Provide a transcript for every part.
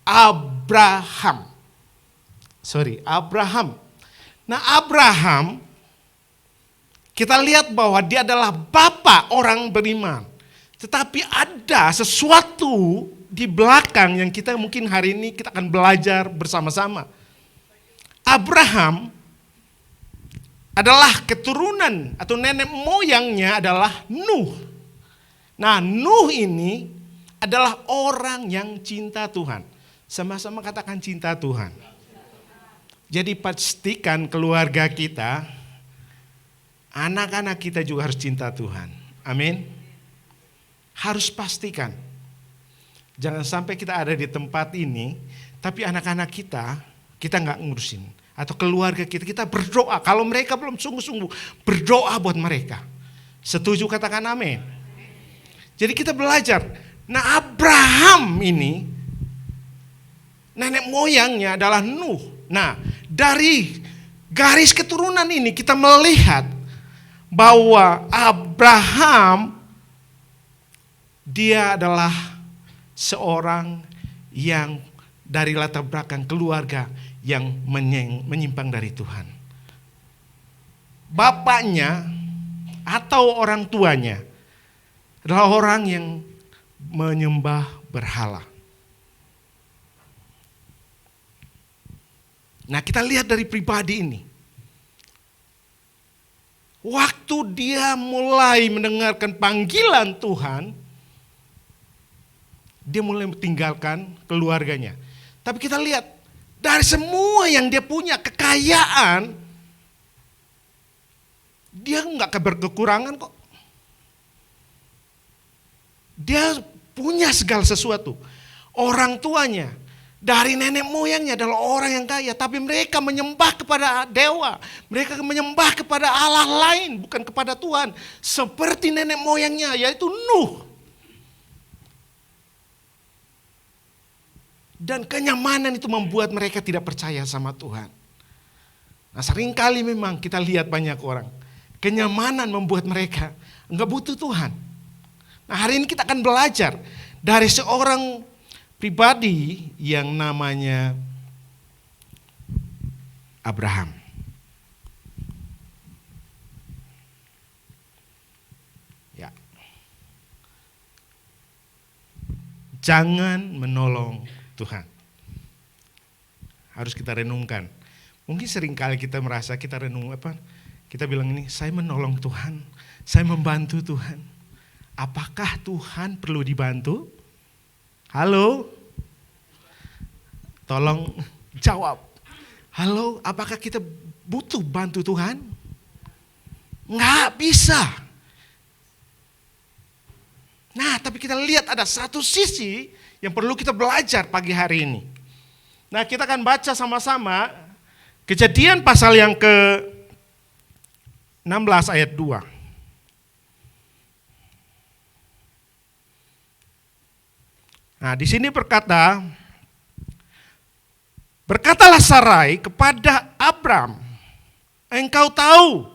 Abraham. Nah, Abraham kita lihat bahwa dia adalah bapa orang beriman. Tetapi ada sesuatu di belakang yang kita mungkin hari ini kita akan belajar bersama-sama. Abraham adalah keturunan atau nenek moyangnya adalah Nuh. Nah, Nuh ini adalah orang yang cinta Tuhan. Sama-sama katakan cinta Tuhan. Jadi pastikan keluarga kita, anak-anak kita juga harus cinta Tuhan. Amin. Harus pastikan. Jangan sampai kita ada di tempat ini, tapi anak-anak kita nggak ngurusin. Atau keluarga kita berdoa. Kalau mereka belum sungguh-sungguh, berdoa buat mereka. Setuju katakan amin. Jadi kita belajar. Nah, Abraham ini, nenek moyangnya adalah Nuh. Nah, dari garis keturunan ini kita melihat bahwa Abraham dia adalah seorang yang dari latar belakang keluarga yang menyimpang dari Tuhan. Bapaknya atau orang tuanya adalah orang yang menyembah berhala. Nah, kita lihat dari pribadi ini. Waktu dia mulai mendengarkan panggilan Tuhan, dia mulai meninggalkan keluarganya. Tapi kita lihat, dari semua yang dia punya, kekayaan, dia enggak berkekurangan kok. Dia punya segala sesuatu. Orang tuanya, dari nenek moyangnya adalah orang yang kaya. Tapi mereka menyembah kepada dewa. Mereka menyembah kepada Allah lain, bukan kepada Tuhan. Seperti nenek moyangnya, yaitu Nuh. Dan kenyamanan itu membuat mereka tidak percaya sama Tuhan. Nah, seringkali memang kita lihat banyak orang. Kenyamanan membuat mereka enggak butuh Tuhan. Nah, hari ini kita akan belajar dari seorang pribadi yang namanya Abraham. Ya. Jangan menolong Tuhan. Harus kita renungkan. Mungkin seringkali kita merasa kita renung kita bilang ini, saya menolong Tuhan, saya membantu Tuhan. Apakah Tuhan perlu dibantu? Halo? Tolong jawab. Halo, apakah kita butuh bantu Tuhan? Nggak bisa. Nah, tapi kita lihat ada satu sisi yang perlu kita belajar pagi hari ini. Nah, kita akan baca sama-sama Kejadian pasal yang ke-16 ayat 2. Nah, di sini berkatalah Sarai kepada Abram, engkau tahu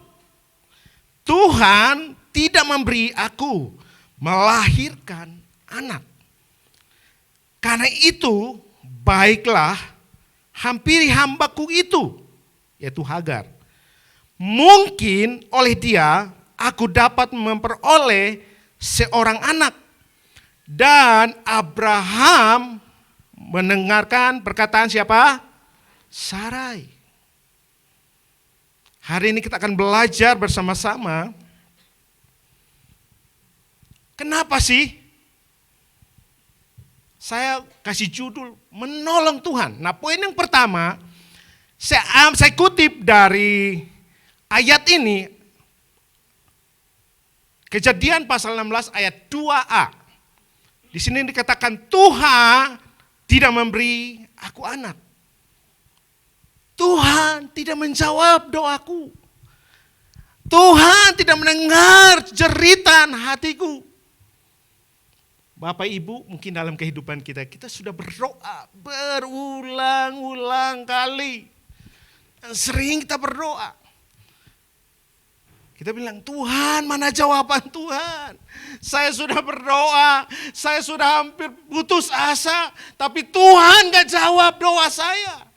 Tuhan tidak memberi aku melahirkan anak. Karena itu baiklah hampiri hambaku itu, yaitu Hagar. Mungkin oleh dia aku dapat memperoleh seorang anak. Dan Abraham mendengarkan perkataan siapa? Sarai. Hari ini kita akan belajar bersama-sama. Kenapa sih saya kasih judul menolong Tuhan? Nah, poin yang pertama, saya kutip dari ayat ini, Kejadian pasal 16 ayat 2a. Di sini dikatakan Tuhan tidak memberi aku anak. Tuhan tidak menjawab doaku. Tuhan tidak mendengar jeritan hatiku. Bapak Ibu, mungkin dalam kehidupan kita sudah berdoa berulang-ulang kali. Dan sering kita berdoa. Kita bilang, Tuhan, mana jawaban Tuhan? Saya sudah berdoa, saya sudah hampir putus asa, tapi Tuhan gak jawab doa saya.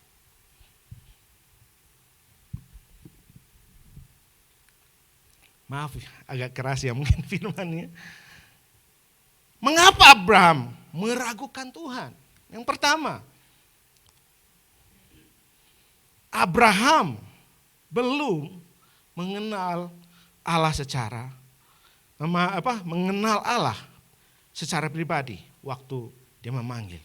Maaf, agak keras ya mungkin firmannya. Mengapa Abraham meragukan Tuhan? Yang pertama, Abraham belum mengenal Allah mengenal Allah secara pribadi waktu dia memanggil.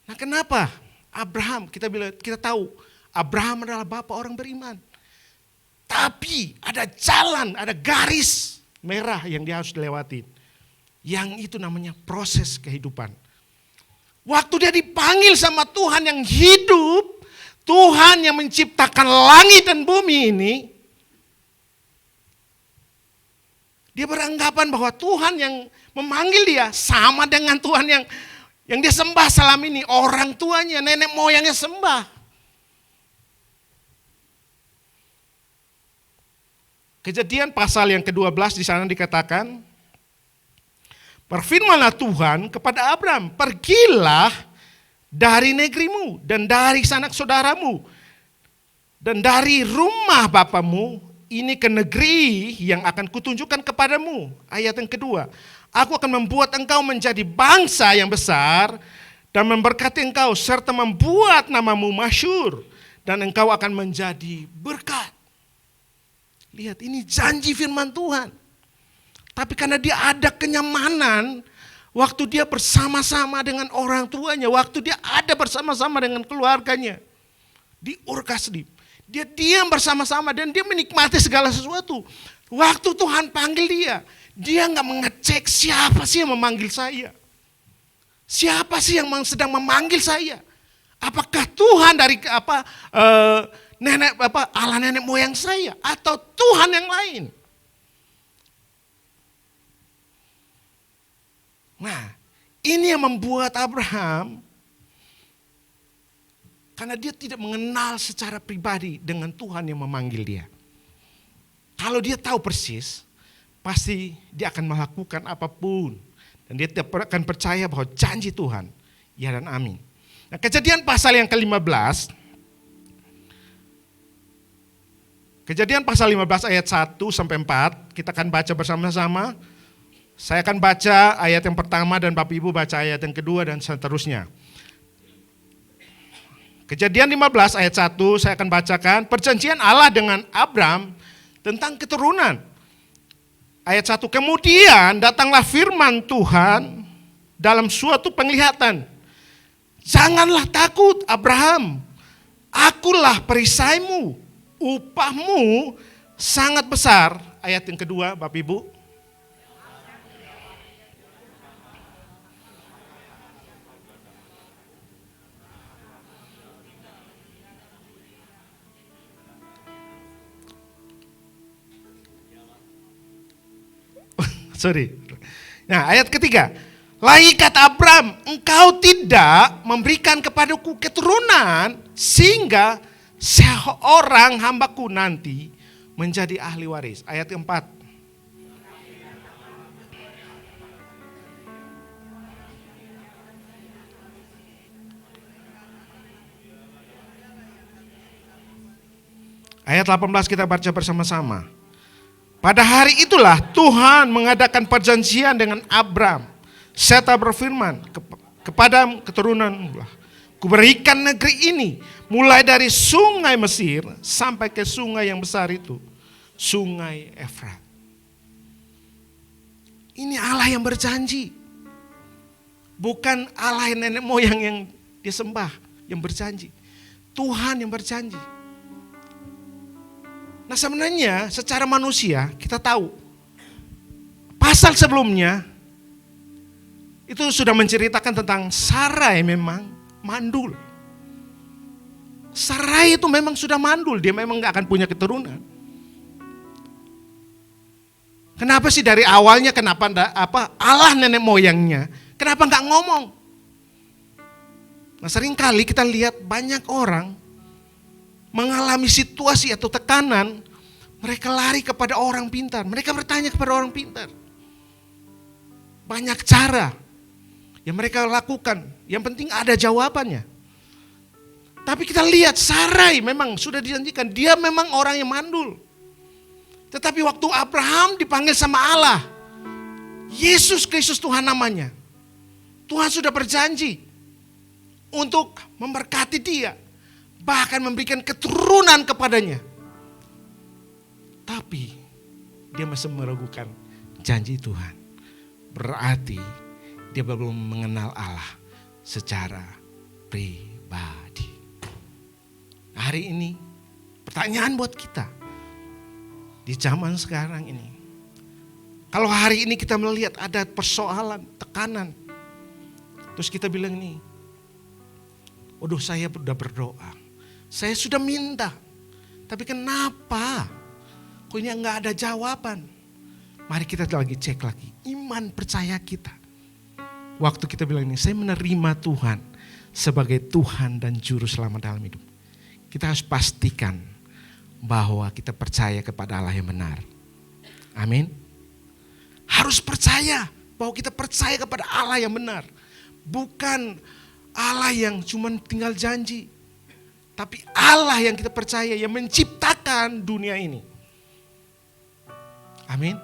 Nah, kenapa Abraham, kita tahu Abraham adalah bapak orang beriman. Tapi ada jalan, ada garis merah yang dia harus dilewati. Yang itu namanya proses kehidupan. Waktu dia dipanggil sama Tuhan yang hidup, Tuhan yang menciptakan langit dan bumi ini, dia beranggapan bahwa Tuhan yang memanggil dia sama dengan Tuhan yang dia sembah selama ini. Orang tuanya, nenek moyangnya sembah. Kejadian pasal yang ke-12 di sana dikatakan, berfirmanlah Tuhan kepada Abraham, pergilah dari negerimu dan dari sanak saudaramu dan dari rumah bapamu, ini ke negeri yang akan kutunjukkan kepadamu. Ayat yang kedua, aku akan membuat engkau menjadi bangsa yang besar dan memberkati engkau serta membuat namamu masyhur dan engkau akan menjadi berkat. Lihat, ini janji firman Tuhan. Tapi karena dia ada kenyamanan, waktu dia bersama-sama dengan orang tuanya, waktu dia ada bersama-sama dengan keluarganya di Ur Kasdim, dia diam bersama-sama dan dia menikmati segala sesuatu. Waktu Tuhan panggil dia nggak mengecek siapa sih yang memanggil saya, siapa sih yang sedang memanggil saya. Apakah Tuhan dari Allah nenek moyang saya atau Tuhan yang lain? Nah, ini yang membuat Abraham, karena dia tidak mengenal secara pribadi dengan Tuhan yang memanggil dia. Kalau dia tahu persis, pasti dia akan melakukan apapun. Dan dia akan percaya bahwa janji Tuhan, ya dan amin. Nah, Kejadian pasal yang ke-15, Kejadian pasal 15 ayat 1 sampai 4, kita akan baca bersama-sama. Saya akan baca ayat yang pertama dan Bapak Ibu baca ayat yang kedua dan seterusnya. Kejadian 15 ayat 1 saya akan bacakan, perjanjian Allah dengan Abram tentang keturunan. Ayat 1, kemudian datanglah firman Tuhan dalam suatu penglihatan. Janganlah takut Abraham, akulah perisaimu, upahmu sangat besar. Ayat yang kedua Bapak Ibu. Nah, ayat ketiga. Lagi kata Abram, engkau tidak memberikan kepadaku keturunan sehingga seorang hambaku nanti menjadi ahli waris. Ayat keempat. Ayat 18 kita baca bersama-sama. Pada hari itulah Tuhan mengadakan perjanjian dengan Abram. Serta berfirman kepada keturunan, kuberikan negeri ini mulai dari sungai Mesir sampai ke sungai yang besar itu, sungai Efrat. Ini Allah yang berjanji. Bukan Allah yang nenek moyang yang disembah yang berjanji. Tuhan yang berjanji. Nah, sebenarnya secara manusia kita tahu pasal sebelumnya itu sudah menceritakan tentang Sarai memang mandul. Sarai itu memang sudah mandul, dia memang gak akan punya keturunan. Kenapa sih dari awalnya Allah nenek moyangnya, kenapa gak ngomong? Nah, seringkali kita lihat banyak orang mengalami situasi atau tekanan Mereka lari kepada orang pintar. Mereka bertanya kepada orang pintar. Banyak cara yang mereka lakukan. Yang penting ada jawabannya. Tapi kita lihat Sarai memang sudah dijanjikan. Dia memang orang yang mandul. Tetapi waktu Abraham dipanggil sama Allah. Yesus Kristus Tuhan namanya. Tuhan sudah berjanji untuk memberkati dia. Bahkan memberikan keturunan kepadanya. Tapi dia masih meragukan janji Tuhan. Berarti dia belum mengenal Allah secara pribadi. Hari ini pertanyaan buat kita. Di zaman sekarang ini. Kalau hari ini kita melihat ada persoalan, tekanan. Terus kita bilang nih, waduh saya sudah berdoa. Saya sudah minta. Tapi kenapa? Kok ini enggak ada jawaban? Mari kita lagi cek lagi. Iman percaya kita. Waktu kita bilang ini, saya menerima Tuhan sebagai Tuhan dan Juru Selamat dalam hidup. Kita harus pastikan bahwa kita percaya kepada Allah yang benar. Amin. Harus percaya bahwa kita percaya kepada Allah yang benar. Bukan Allah yang cuma tinggal janji. Tapi Allah yang kita percaya yang menciptakan dunia ini. Amin.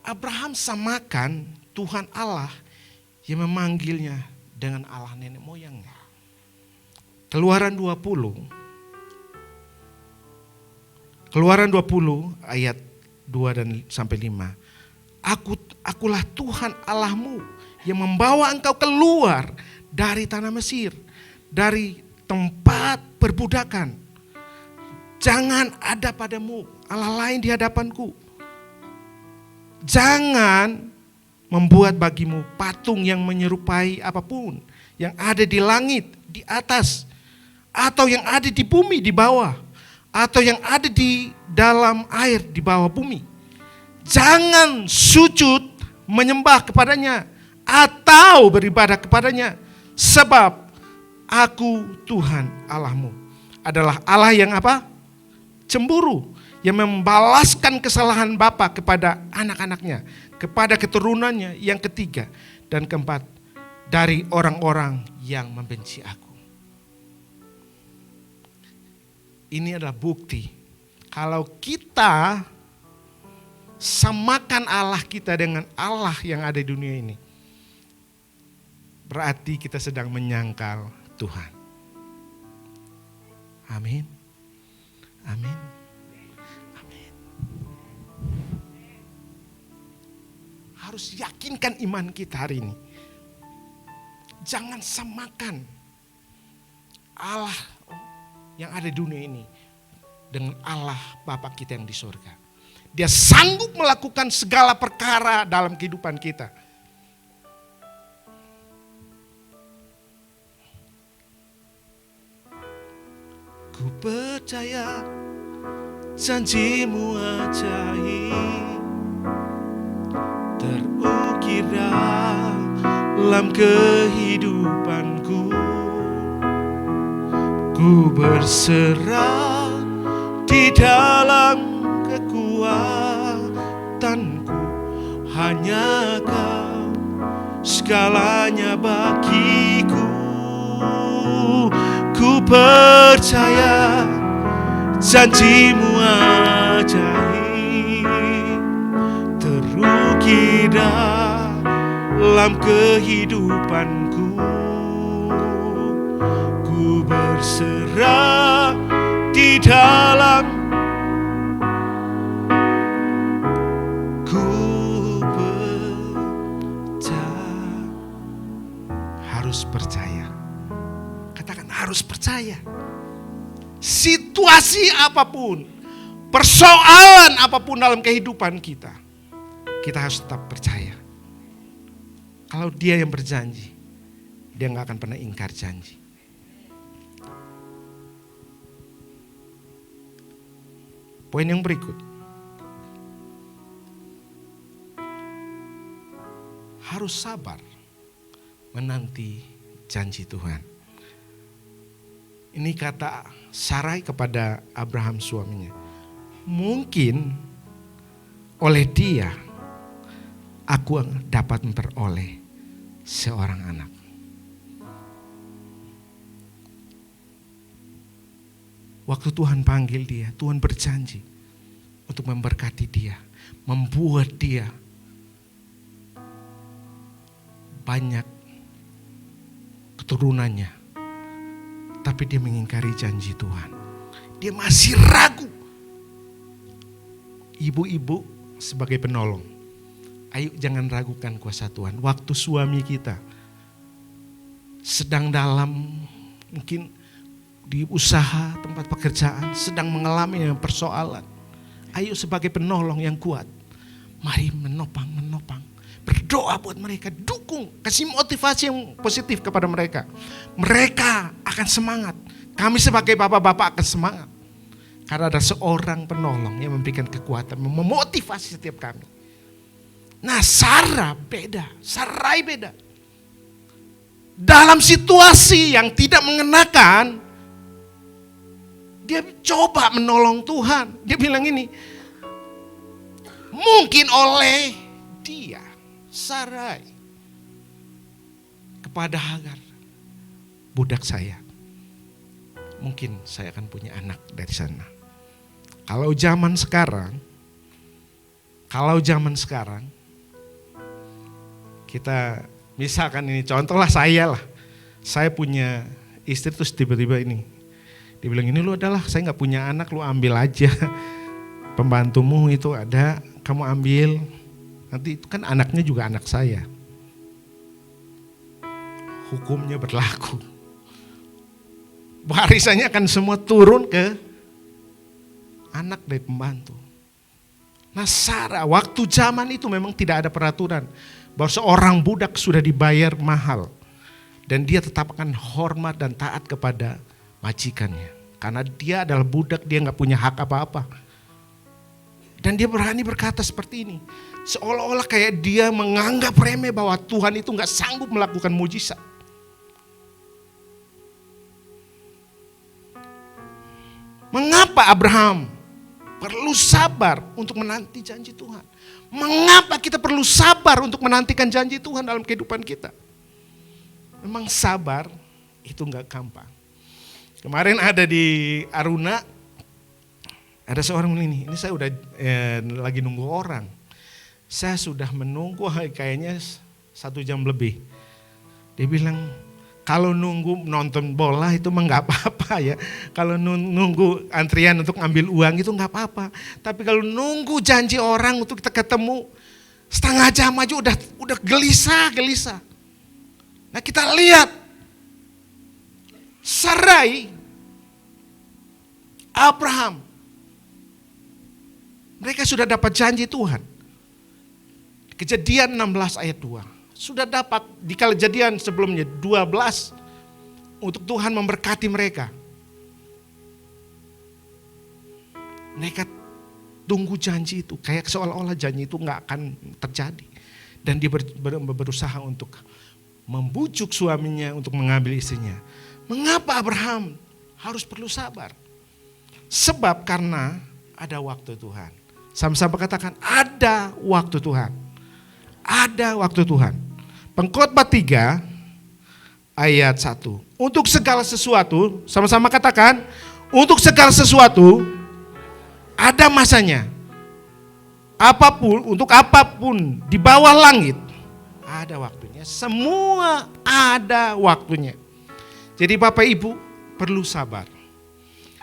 Abraham samakan Tuhan Allah yang memanggilnya dengan Allah nenek moyangnya. Keluaran 20 ayat 2 dan sampai 5. Akulah Tuhan Allahmu yang membawa engkau keluar dari tanah Mesir, dari tempat perbudakan. Jangan ada padamu Allah lain di hadapanku. Jangan membuat bagimu patung yang menyerupai apapun yang ada di langit, di atas, atau yang ada di bumi di bawah, atau yang ada di dalam air di bawah bumi. Jangan sujud menyembah kepadanya atau beribadah kepadanya, sebab Aku Tuhan Allahmu adalah Allah yang apa? Cemburu, yang membalaskan kesalahan bapa kepada anak-anaknya, kepada keturunannya yang ketiga dan keempat dari orang-orang yang membenci Aku. Ini adalah bukti kalau kita samakan Allah kita dengan Allah yang ada di dunia ini, berarti kita sedang menyangkal Tuhan. Amin. Amin. Amin. Harus yakinkan iman kita hari ini. Jangan samakan Allah yang ada di dunia ini dengan Allah Bapa kita yang di surga. Dia sanggup melakukan segala perkara dalam kehidupan kita. Ku percaya janjimu ajaib, terukir dalam kehidupanku. Ku berserah di dalam kekuatanku, hanya Kau segalanya bagiku. Ku percaya janjimu ajaib, terukir dalam kehidupanku. Ku berserah di dalam, ku percaya. Harus percaya. Katakan harus percaya. Situasi apapun, persoalan apapun dalam kehidupan kita, kita harus tetap percaya. Kalau Dia yang berjanji, Dia gak akan pernah ingkar janji. Poin yang berikut, harus sabar menanti janji Tuhan. Ini kata Sarai kepada Abraham suaminya. Mungkin oleh dia aku dapat memperoleh seorang anak. Waktu Tuhan panggil dia, Tuhan berjanji untuk memberkati dia, membuat dia banyak keturunannya. Tapi dia mengingkari janji Tuhan. Dia masih ragu. Ibu-ibu sebagai penolong, ayo jangan ragukan kuasa Tuhan. Waktu suami kita sedang dalam mungkin di usaha, tempat pekerjaan, sedang mengalami persoalan, ayo sebagai penolong yang kuat, mari menopang. Berdoa buat mereka, dukung, kasih motivasi yang positif kepada mereka. Mereka akan semangat. Kami sebagai bapak-bapak akan semangat. Karena ada seorang penolong yang memberikan kekuatan, memotivasi setiap kami. Nah, Sarai beda. Dalam situasi yang tidak mengenakan, dia coba menolong Tuhan. Dia bilang ini, mungkin oleh dia, Sarai, kepada Hagar, budak saya, mungkin saya akan punya anak dari sana. Kalau zaman sekarang, kita misalkan ini contohlah saya punya istri terus tiba-tiba ini, dia bilang ini lu adalah, saya nggak punya anak, lu ambil aja, pembantumu itu ada, kamu ambil. Nanti itu kan anaknya juga anak saya. Hukumnya berlaku. Warisannya akan semua turun ke anak dari pembantu. Nah, Sarah, waktu zaman itu memang tidak ada peraturan bahwa seorang budak sudah dibayar mahal. Dan dia tetap akan hormat dan taat kepada majikannya. Karena dia adalah budak, dia gak punya hak apa-apa. Dan dia berani berkata seperti ini. Seolah-olah kayak dia menganggap remeh bahwa Tuhan itu gak sanggup melakukan mujizat. Mengapa Abraham perlu sabar untuk menanti janji Tuhan? Mengapa kita perlu sabar untuk menantikan janji Tuhan dalam kehidupan kita? Memang sabar itu gak gampang. Kemarin ada di Aruna, ada seorang ini saya udah lagi nunggu orang. Saya sudah menunggu kayaknya 1 jam lebih. Dia bilang kalau nunggu nonton bola itu mah gak apa-apa ya. Kalau nunggu antrian untuk ambil uang itu gak apa-apa. Tapi kalau nunggu janji orang untuk kita ketemu setengah jam aja udah gelisah. Nah, kita lihat Sarai, Abraham, mereka sudah dapat janji Tuhan. Kejadian 16 ayat 2. Sudah dapat di kejadian sebelumnya 12 untuk Tuhan memberkati mereka. Mereka tunggu janji itu, kayak seolah-olah janji itu gak akan terjadi. Dan dia berusaha untuk membujuk suaminya untuk mengambil istrinya. Mengapa Abraham harus perlu sabar? Sebab karena ada waktu Tuhan. Sama-sama katakan ada waktu Tuhan. Ada waktu Tuhan. Pengkhotbah 3 ayat 1. Untuk segala sesuatu, sama-sama katakan, untuk segala sesuatu ada masanya. Untuk apapun di bawah langit ada waktunya. Semua ada waktunya. Jadi Bapak Ibu perlu sabar.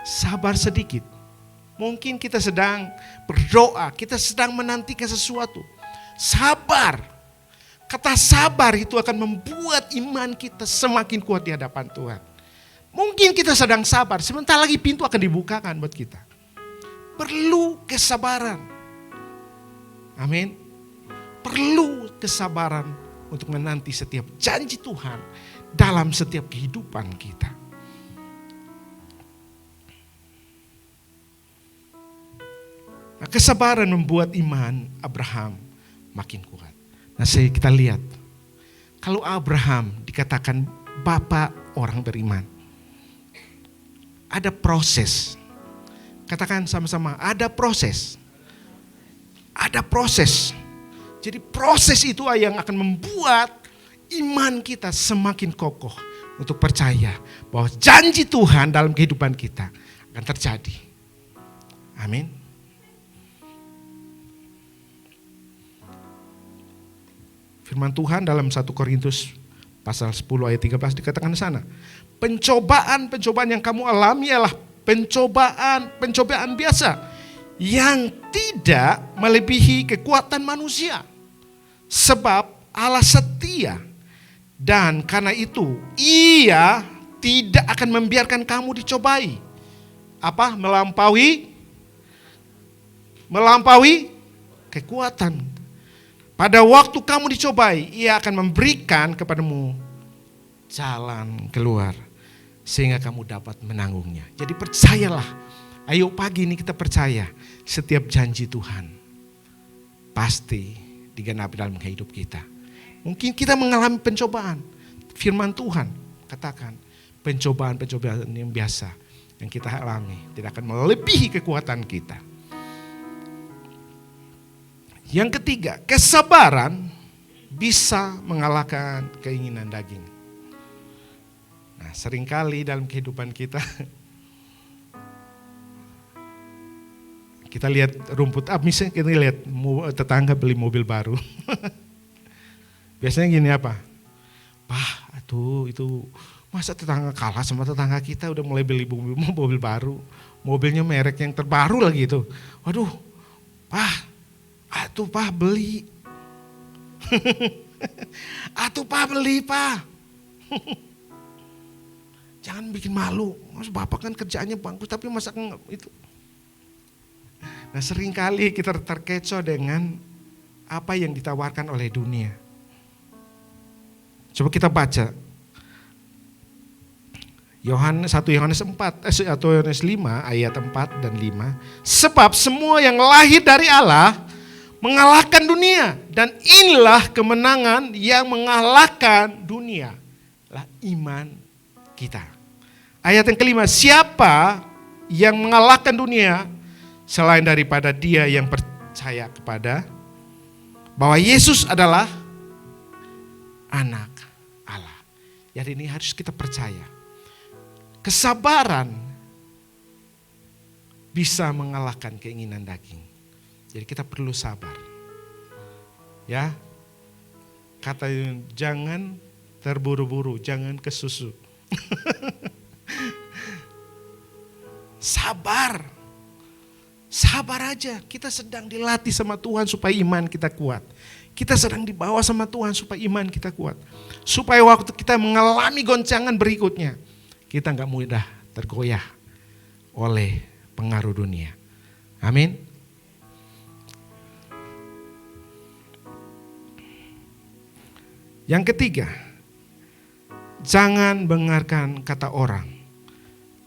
Sabar sedikit. Mungkin kita sedang berdoa, kita sedang menantikan sesuatu. Sabar. Kata sabar itu akan membuat iman kita semakin kuat di hadapan Tuhan. Mungkin kita sedang sabar, sebentar lagi pintu akan dibukakan buat kita. Perlu kesabaran. Amin. Perlu kesabaran untuk menanti setiap janji Tuhan dalam setiap kehidupan kita. Nah, kesabaran membuat iman Abraham makin kuat. Nah, kita lihat, kalau Abraham dikatakan bapak orang beriman, ada proses. Katakan sama-sama, ada proses. Ada proses. Jadi proses itu yang akan membuat iman kita semakin kokoh untuk percaya bahwa janji Tuhan dalam kehidupan kita akan terjadi. Amin. Firman Tuhan dalam 1 Korintus pasal 10 ayat 13 dikatakan di sana, pencobaan-pencobaan yang kamu alami adalah pencobaan biasa yang tidak melebihi kekuatan manusia. Sebab Allah setia dan karena itu Ia tidak akan membiarkan kamu dicobai. Apa? Melampaui kekuatan. Pada waktu kamu dicobai, Ia akan memberikan kepadamu jalan keluar sehingga kamu dapat menanggungnya. Jadi percayalah. Ayo pagi ini kita percaya setiap janji Tuhan pasti digenapi dalam hidup kita. Mungkin kita mengalami pencobaan. Firman Tuhan katakan pencobaan-pencobaan yang biasa yang kita alami tidak akan melebihi kekuatan kita. Yang ketiga, kesabaran bisa mengalahkan keinginan daging. Nah, seringkali dalam kehidupan kita kita lihat rumput, misalnya kita lihat tetangga beli mobil baru. Biasanya gini apa? Pak, itu masa tetangga kalah sama tetangga kita udah mulai beli mobil baru. Mobilnya merek yang terbaru lagi itu. Waduh, Pak beli. Pak beli, Pak. Jangan bikin malu. Mas Bapak kan kerjaannya bagus tapi masa itu. Nah, seringkali kita terkecoh dengan apa yang ditawarkan oleh dunia. Coba kita baca 1 Yohanes 5 ayat 4 dan 5. Sebab semua yang lahir dari Allah mengalahkan dunia, dan inilah kemenangan yang mengalahkan dunia, lah iman kita. Ayat yang kelima, siapa yang mengalahkan dunia selain daripada dia yang percaya kepada bahwa Yesus adalah anak Allah. Jadi ini harus kita percaya. Kesabaran bisa mengalahkan keinginan daging. Jadi kita perlu sabar. Ya. Kata jangan terburu-buru, jangan kesusu. Sabar. Sabar aja, kita sedang dilatih sama Tuhan supaya iman kita kuat. Kita sedang dibawa sama Tuhan supaya iman kita kuat. Supaya waktu kita mengalami goncangan berikutnya, kita gak mudah tergoyah oleh pengaruh dunia. Amin. Yang ketiga, jangan dengarkan kata orang,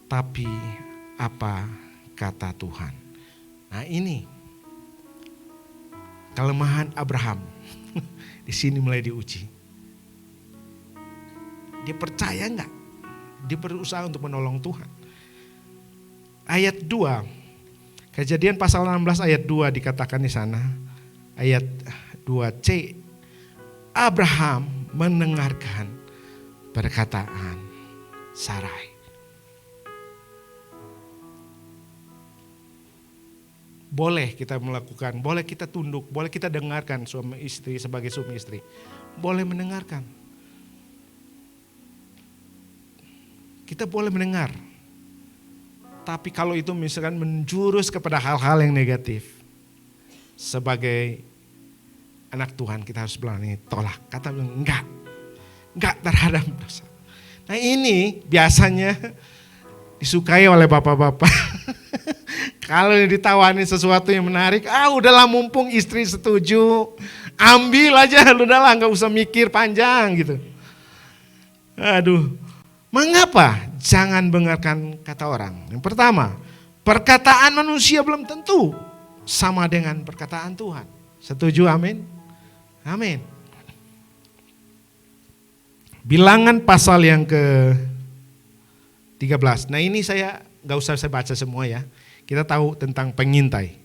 tapi apa kata Tuhan. Nah ini kelemahan Abraham. Di sini mulai diuji. Dia percaya enggak? Dia berusaha untuk menolong Tuhan. Ayat 2. Kejadian pasal 16 ayat 2 dikatakan di sana. Ayat 2c. Abraham mendengarkan perkataan Sarai. Boleh kita melakukan, boleh kita tunduk, boleh kita dengarkan suami istri sebagai suami istri. Boleh mendengarkan. Kita boleh mendengar. Tapi kalau itu misalkan menjurus kepada hal-hal yang negatif. Sebagai anak Tuhan kita harus berani tolak. Kata enggak terhadap dosa. Nah ini biasanya disukai oleh bapak-bapak. Kalau ditawani sesuatu yang menarik, udahlah mumpung istri setuju, ambil aja, udahlah nggak usah mikir panjang gitu. Aduh, mengapa jangan dengarkan kata orang? Yang pertama, perkataan manusia belum tentu sama dengan perkataan Tuhan. Setuju, amin? Amin. Bilangan pasal yang ke-13. Nah ini saya nggak usah saya baca semua ya. Kita tahu tentang pengintai.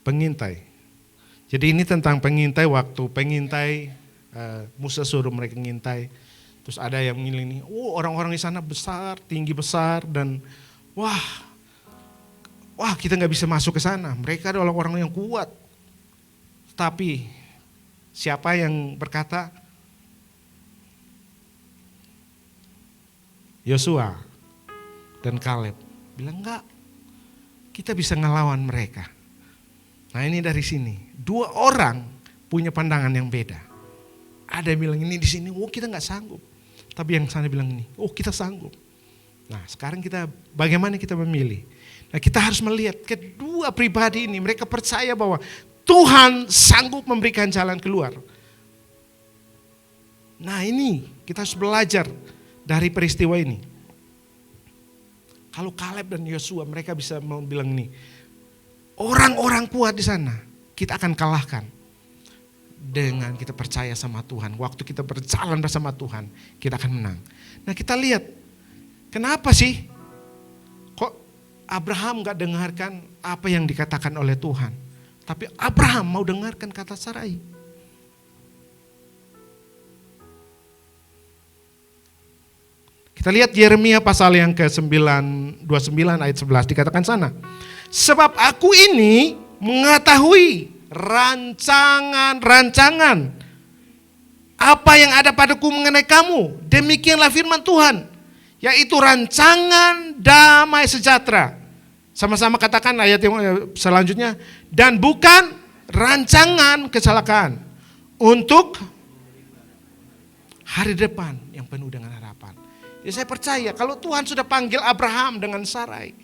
Pengintai. Jadi ini tentang pengintai, waktu pengintai Musa suruh mereka ngintai. Terus ada yang ngiling, orang-orang di sana besar, tinggi besar, dan wah kita nggak bisa masuk ke sana. Mereka adalah orang yang kuat. Tapi siapa yang berkata? Yosua dan Kaleb bilang enggak, kita bisa ngelawan mereka. Nah ini dari sini, dua orang punya pandangan yang beda. Ada yang bilang ini di sini, kita nggak sanggup. Tapi yang sana bilang ini, kita sanggup. Nah sekarang kita bagaimana kita memilih? Nah kita harus melihat kedua pribadi ini, mereka percaya bahwa Tuhan sanggup memberikan jalan keluar. Nah ini kita harus belajar dari peristiwa ini. Kalau Kaleb dan Yosua mereka bisa bilang ini, orang-orang kuat di sana kita akan kalahkan dengan kita percaya sama Tuhan. Waktu kita berjalan bersama Tuhan, kita akan menang. Nah kita lihat, kenapa sih kok Abraham gak dengarkan apa yang dikatakan oleh Tuhan, tapi Abraham mau dengarkan kata Sarai. Kita lihat Yeremia pasal yang ke-29 ayat 11 dikatakan sana. Sebab aku ini mengetahui rancangan-rancangan apa yang ada padaku mengenai kamu. Demikianlah firman Tuhan, yaitu rancangan damai sejahtera. Sama-sama katakan ayat yang selanjutnya. Dan bukan rancangan kecelakaan, untuk hari depan yang penuh dengan harapan. Jadi saya percaya kalau Tuhan sudah panggil Abraham dengan Sarai,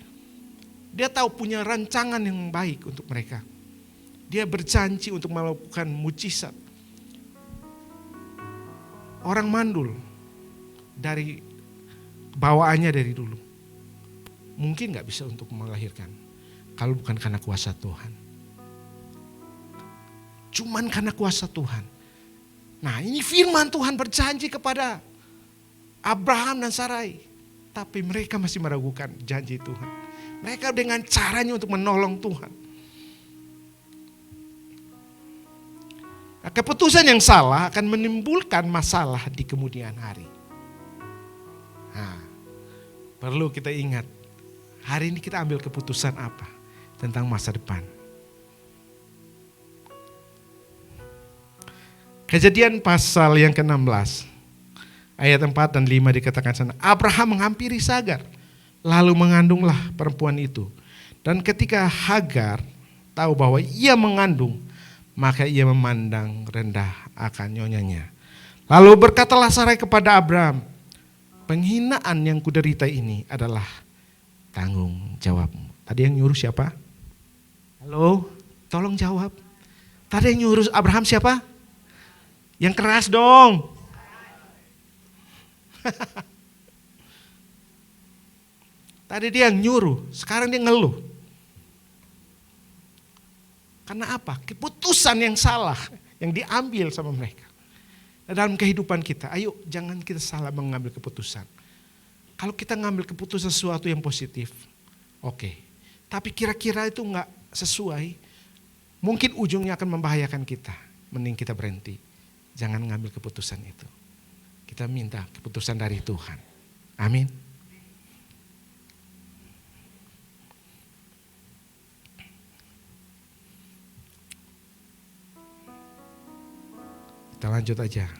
dia tahu punya rancangan yang baik untuk mereka. Dia berjanji untuk melakukan mujizat. Orang mandul dari bawaannya dari dulu, mungkin gak bisa untuk melahirkan kalau bukan karena kuasa Tuhan. Cuman karena kuasa Tuhan. Nah ini firman Tuhan berjanji kepada Abraham dan Sarai, tapi mereka masih meragukan janji Tuhan. Mereka dengan caranya untuk menolong Tuhan. Nah, keputusan yang salah akan menimbulkan masalah di kemudian hari. Nah, perlu kita ingat, hari ini kita ambil keputusan apa tentang masa depan. Kejadian pasal yang ke-16. Ayat 4 dan 5 dikatakan sana, Abraham menghampiri Sagar, lalu mengandunglah perempuan itu. Dan ketika Hagar tahu bahwa ia mengandung, maka ia memandang rendah akan nyonyanya. Lalu berkatalah Sarai kepada Abraham, penghinaan yang kuderita ini adalah tanggung jawabmu. Tadi yang nyuruh siapa? Halo, tolong jawab. Tadi yang nyuruh Abraham siapa? Yang keras dong. Tadi dia yang nyuruh, sekarang dia ngeluh. Karena apa? Keputusan yang salah yang diambil sama mereka. Nah, dalam kehidupan kita, ayo jangan kita salah mengambil keputusan. Kalau kita ngambil keputusan sesuatu yang positif, oke. Tapi kira-kira itu gak sesuai, mungkin ujungnya akan membahayakan kita. Mending kita berhenti, jangan ngambil keputusan itu. Kita minta keputusan dari Tuhan. Amin. Kita lanjut aja.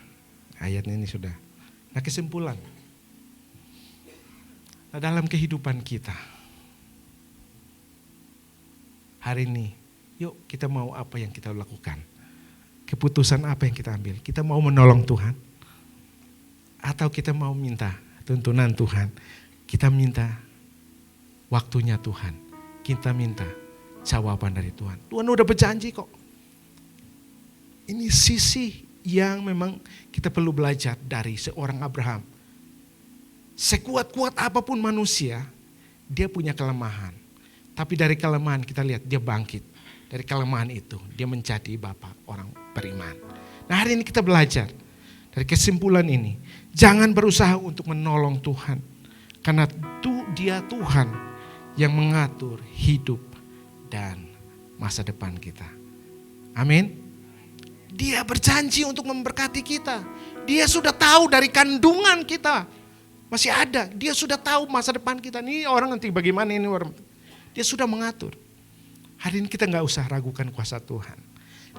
Ayat ini sudah. Nah kesimpulan. Nah, dalam kehidupan kita. Hari ini, yuk kita mau apa yang kita lakukan. Keputusan apa yang kita ambil. Kita mau menolong Tuhan. Atau kita mau minta tuntunan Tuhan. Kita minta waktunya Tuhan. Kita minta jawaban dari Tuhan. Tuhan udah berjanji kok. Ini sisi yang memang kita perlu belajar dari seorang Abraham. Sekuat-kuat apapun manusia, dia punya kelemahan. Tapi dari kelemahan kita lihat dia bangkit. Dari kelemahan itu dia menjadi bapa orang beriman. Nah hari ini kita belajar dari kesimpulan ini. Jangan berusaha untuk menolong Tuhan. Karena Dia Tuhan yang mengatur hidup dan masa depan kita. Amin. Dia berjanji untuk memberkati kita. Dia sudah tahu dari kandungan kita masih ada. Dia sudah tahu masa depan kita. Ini orang nanti bagaimana ini orang. Dia sudah mengatur. Hari ini kita gak usah ragukan kuasa Tuhan.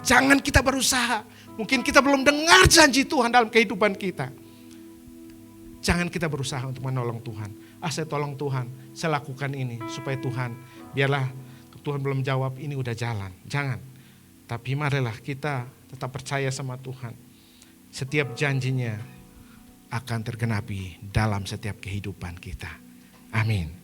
Jangan kita berusaha. Mungkin kita belum dengar janji Tuhan dalam kehidupan kita. Jangan kita berusaha untuk menolong Tuhan. Saya tolong Tuhan, saya lakukan ini supaya Tuhan, biarlah Tuhan belum jawab, ini udah jalan. Jangan. Tapi marilah kita tetap percaya sama Tuhan. Setiap janjinya akan tergenapi dalam setiap kehidupan kita. Amin.